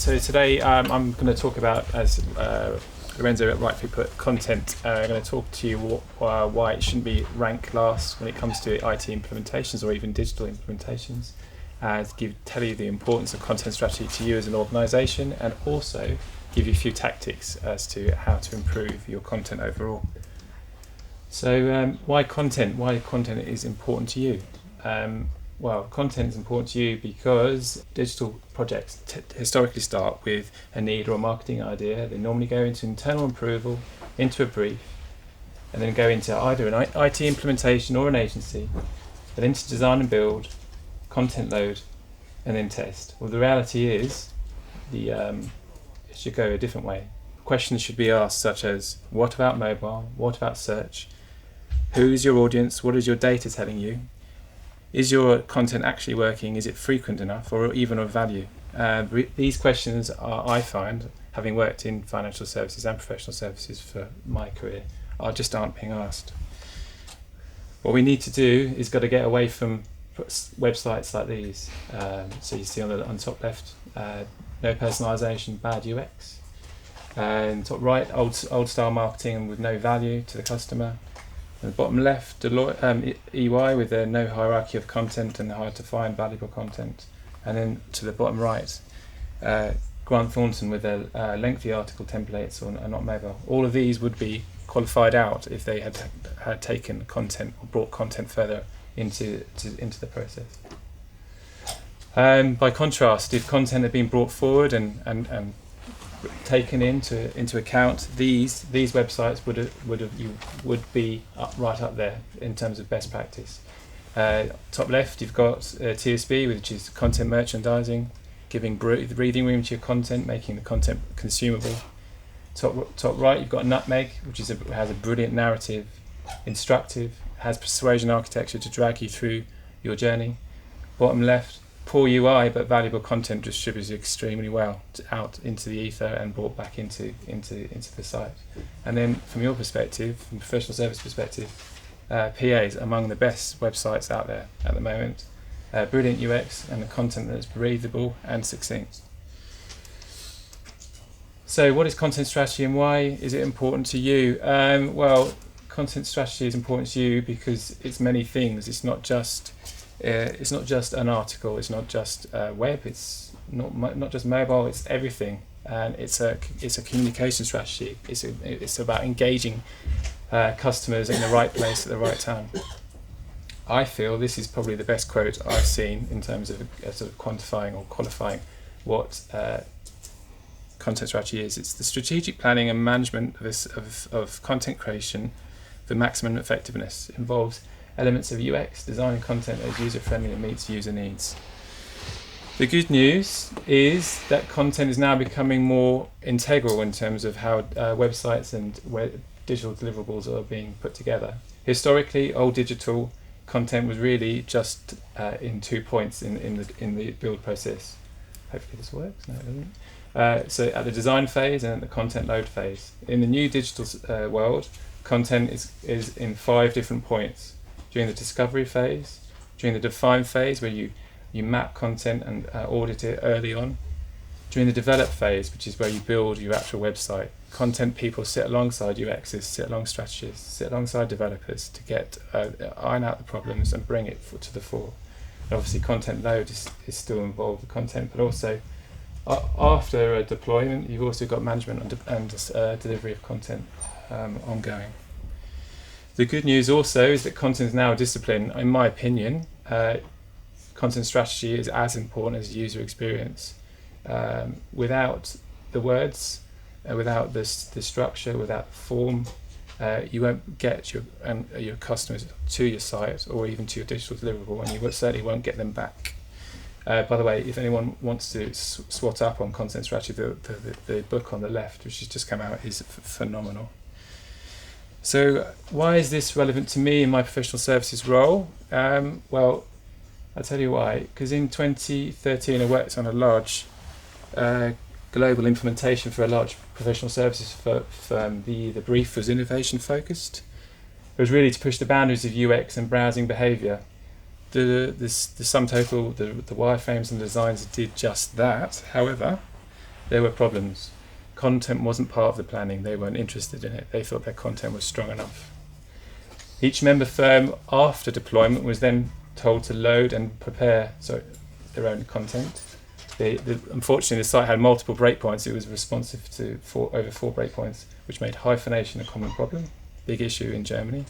So today I'm going to talk about, as Lorenzo rightfully put, content. I'm going to talk to you why it shouldn't be ranked last when it comes to IT implementations or even digital implementations, tell you the importance of content strategy to you as an organisation, and also give you a few tactics as to how to improve your content overall. So why content? Why content is important to you? Well, content is important to you because digital projects historically start with a need or a marketing idea. They normally go into internal approval, into a brief, and then go into either an IT implementation or an agency, and into design and build, content load, and then test. Well, the reality is it should go a different way. Questions should be asked such as, what about mobile? What about search? Who is your audience? What is your data telling you? Is your content actually working? Is it frequent enough or even of value? These questions are, I find, having worked in financial services and professional services for my career, aren't being asked. What we need to do is got to get away from websites like these. So you see on top left, no personalization, bad UX. And top right, old style marketing with no value to the customer. And the bottom left, EY with their no hierarchy of content and hard to find valuable content. And then to the bottom right, Grant Thornton with their lengthy article templates or not mobile. All of these would be qualified out if they had taken content or brought content further into the process. By contrast, if content had been brought forward and taken into account, these websites would be right up there in terms of best practice. Top left, you've got TSB, which is content merchandising, giving breathing room to your content, making the content consumable. Top right, you've got Nutmeg, which has a brilliant narrative, instructive, has persuasion architecture to drag you through your journey. Bottom left, poor UI but valuable content distributed extremely well out into the ether and brought back into the site. And then from your perspective, from professional service perspective, PAs among the best websites out there at the moment. Brilliant UX and the content that's breathable and succinct. So what is content strategy and why is it important to you? Well, content strategy is important to you because it's many things. It's not just an article, it's not just web, it's not just mobile, it's everything, and it's a communication strategy. It's about engaging customers in the right place at the right time. I feel this is probably the best quote I've seen in terms of sort of quantifying or qualifying what content strategy is. It's the strategic planning and management of content creation for maximum effectiveness. It involves elements of UX, design and content that is user-friendly and meets user needs. The good news is that content is now becoming more integral in terms of how websites and digital deliverables are being put together. Historically, old digital content was really just in 2 points in the build process. Hopefully this works. No, it doesn't. So at the design phase and at the content load phase. In the new digital world, content is in 5 different points. During the discovery phase, during the define phase where you map content and audit it early on, during the develop phase, which is where you build your actual website. Content people sit alongside UXs, sit along strategists, sit alongside developers to get iron out the problems and bring it to the fore. And obviously content load is still involved with content, but also after a deployment you've also got management and delivery of content ongoing. The good news also is that content is now a discipline. In my opinion, content strategy is as important as user experience. Without the words, without the structure, without the form, you won't get your customers to your site or even to your digital deliverable, and you certainly won't get them back. By the way, if anyone wants to swat up on content strategy, the book on the left, which has just come out, is phenomenal. So why is this relevant to me in my professional services role? Well, I'll tell you why. Because in 2013 I worked on a large global implementation for a large professional services firm. The brief was innovation focused. It was really to push the boundaries of UX and browsing behaviour. The sum total, the wireframes and designs did just that. However, there were problems. Content wasn't part of the planning. They weren't interested in it. They thought their content was strong enough. Each member firm after deployment was then told to load and prepare their own content. Unfortunately, the site had multiple breakpoints. It was responsive to over 4 breakpoints, which made hyphenation a common problem, big issue in Germany.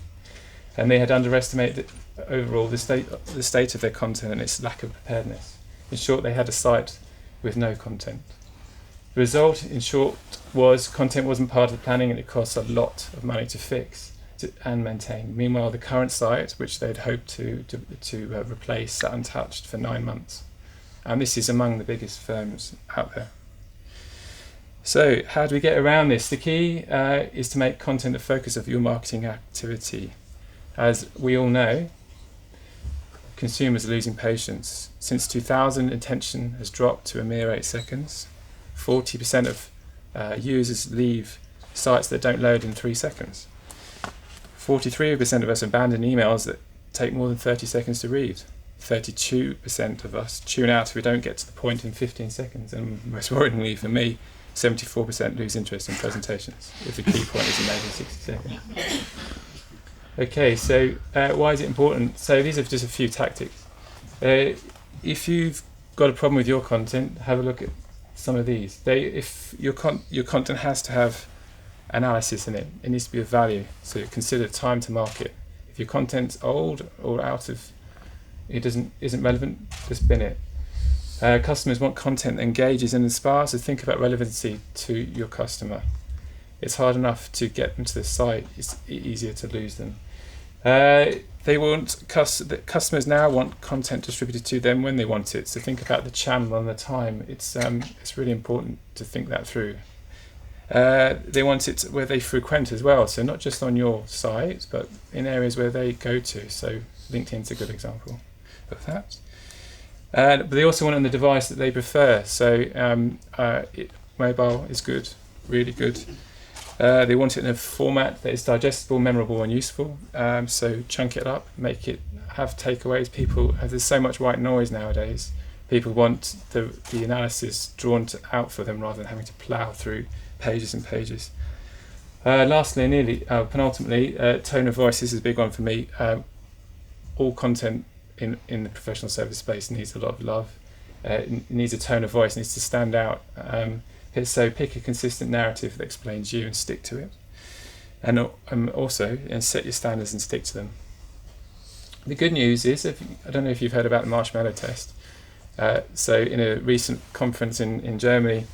And they had underestimated overall the state of their content and its lack of preparedness. In short, they had a site with no content. The result, in short, was content wasn't part of the planning and it cost a lot of money to fix and maintain. Meanwhile, the current site, which they'd hoped to replace, sat untouched for 9 months. And this is among the biggest firms out there. So how do we get around this? The key is to make content the focus of your marketing activity. As we all know, consumers are losing patience. Since 2000, attention has dropped to a mere 8 seconds. 40% of users leave sites that don't load in 3 seconds. 43% of us abandon emails that take more than 30 seconds to read. 32% of us tune out if we don't get to the point in 15 seconds. And most worryingly for me, 74% lose interest in presentations if the key point isn't made in 60 seconds. Okay, so why is it important? So these are just a few tactics. If you've got a problem with your content, have a look at some of these. If your content has to have analysis in it, it needs to be of value. So consider time to market. If your content's old or isn't relevant, just bin it. Customers want content that engages and inspires, so think about relevancy to your customer. It's hard enough to get them to the site, it's easier to lose them. Customers now want content distributed to them when they want it, so think about the channel and the time. It's really important to think that through. They want it where they frequent as well, so not just on your site, but in areas where they go to, so LinkedIn's a good example of that. But they also want it on the device that they prefer, so mobile is good, really good. They want it in a format that is digestible, memorable and useful, so chunk it up, make it have takeaways. There's so much white noise nowadays, people want the analysis drawn out for them rather than having to plough through pages and pages. Lastly, penultimately, tone of voice. This is a big one for me. All content in the professional service space needs a lot of love. It needs a tone of voice, needs to stand out. So pick a consistent narrative that explains you and stick to it. And also set your standards and stick to them. The good news is, I don't know if you've heard about the marshmallow test. So in a recent conference in Germany,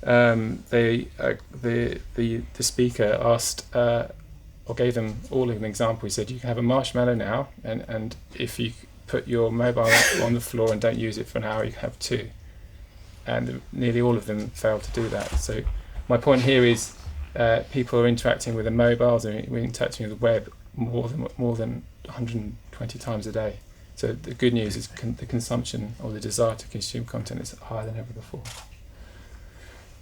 the speaker asked or gave them all an example. He said, you can have a marshmallow now, and if you put your mobile on the floor and don't use it for an hour, you can have 2. And nearly all of them failed to do that. So my point here is people are interacting with their mobiles, and we're interacting with the web more than 120 times a day. So the good news is the consumption or the desire to consume content is higher than ever before.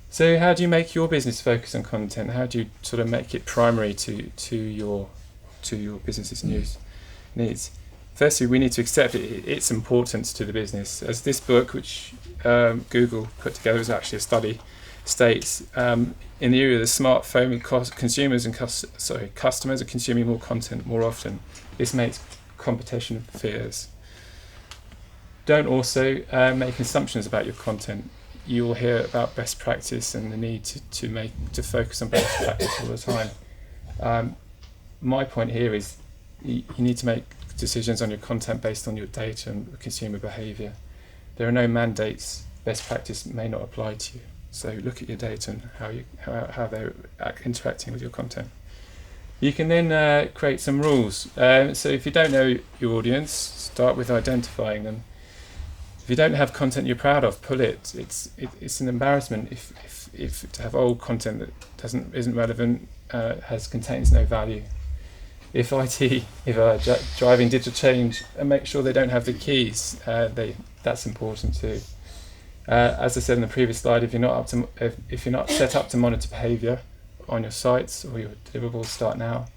So how do you make your business focus on content? How do you sort of make it primary to your business's needs? Firstly, we need to accept its importance to the business. As this book, which Google put together, is actually a study, states, in the area of the smartphone, customers are consuming more content more often. This makes competition fierce. Don't also make assumptions about your content. You will hear about best practice and the need to focus on best practice all the time. My point here is you need to make decisions on your content based on your data and consumer behaviour. There are no mandates. Best practice may not apply to you. So look at your data and how they're interacting with your content. You can then create some rules. So if you don't know your audience, start with identifying them. If you don't have content you're proud of, pull it. It's an embarrassment if to have old content that isn't relevant, contains no value. If driving digital change, and make sure they don't have the keys, that's important too. As I said in the previous slide, if you're not set up to monitor behaviour on your sites or your deliverables, start now.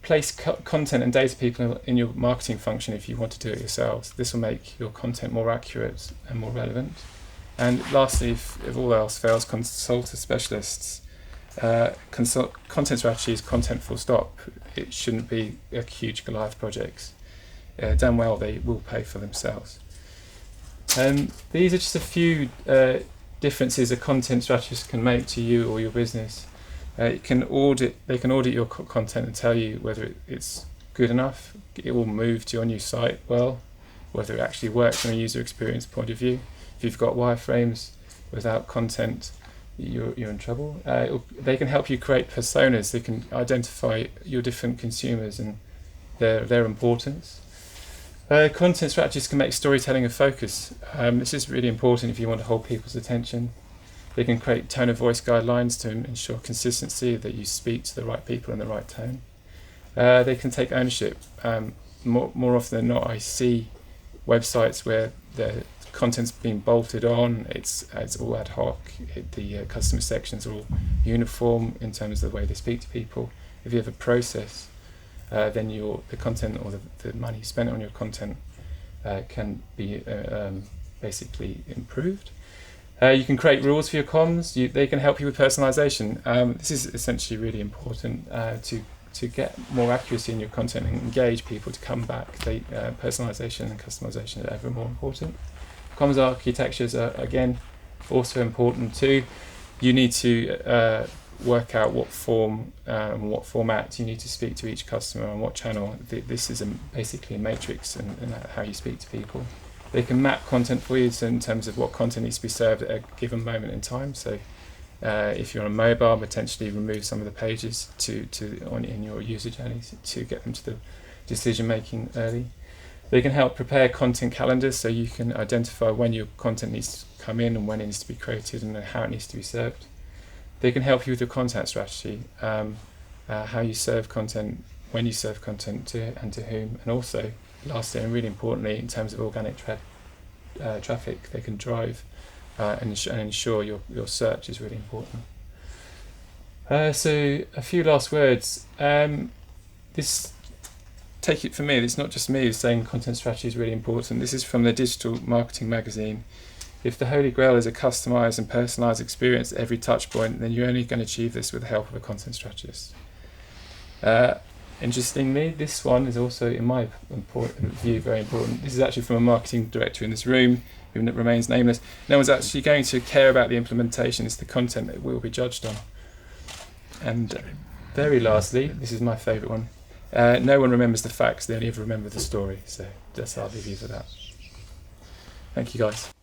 Place content and data people in your marketing function if you want to do it yourselves. This will make your content more accurate and more relevant. And lastly, if all else fails, consult a specialist. Content strategy is content full stop. It shouldn't be a huge Goliath projects. Done well, they will pay for themselves. These are just a few differences a content strategist can make to you or your business. They can audit your content and tell you whether it's good enough, it will move to your new site well, whether it actually works from a user experience point of view. If you've got wireframes without content, you're in trouble. They can help you create personas. They can identify your different consumers and their importance. Content strategists can make storytelling a focus. This is really important if you want to hold people's attention. They can create tone of voice guidelines to ensure consistency, that you speak to the right people in the right tone. They can take ownership. More often than not, I see websites where the content's being bolted on, it's all ad hoc, the customer sections are all uniform in terms of the way they speak to people. If you have a process, then the content or the money spent on your content can be basically improved. You can create rules for your comms. They can help you with personalization. This is essentially really important to get more accuracy in your content and engage people to come back. Personalization and customization are ever more important. Comms architectures are, again, also important too. You need to work out what form and what format you need to speak to each customer on what channel. This is basically a matrix in how you speak to people. They can map content for you in terms of what content needs to be served at a given moment in time. So if you're on mobile, potentially remove some of the pages in your user journeys to get them to the decision making early. They can help prepare content calendars so you can identify when your content needs to come in and when it needs to be created and how it needs to be served. They can help you with your content strategy, how you serve content, when you serve content to and to whom, and also, lastly and really importantly, in terms of organic traffic, they can drive and ensure your search is really important. So a few last words. Take it from me, it's not just me who's saying content strategy is really important. This is from the Digital Marketing Magazine. If the Holy Grail is a customised and personalised experience at every touch point, then you're only going to achieve this with the help of a content strategist. Interestingly, this one is also, in my view, very important. This is actually from a marketing director in this room who remains nameless. No one's actually going to care about the implementation, it's the content that will be judged on. And very lastly, this is my favourite one. No one remembers the facts, they only ever remember the story. So I'll leave you for that. Thank you, guys.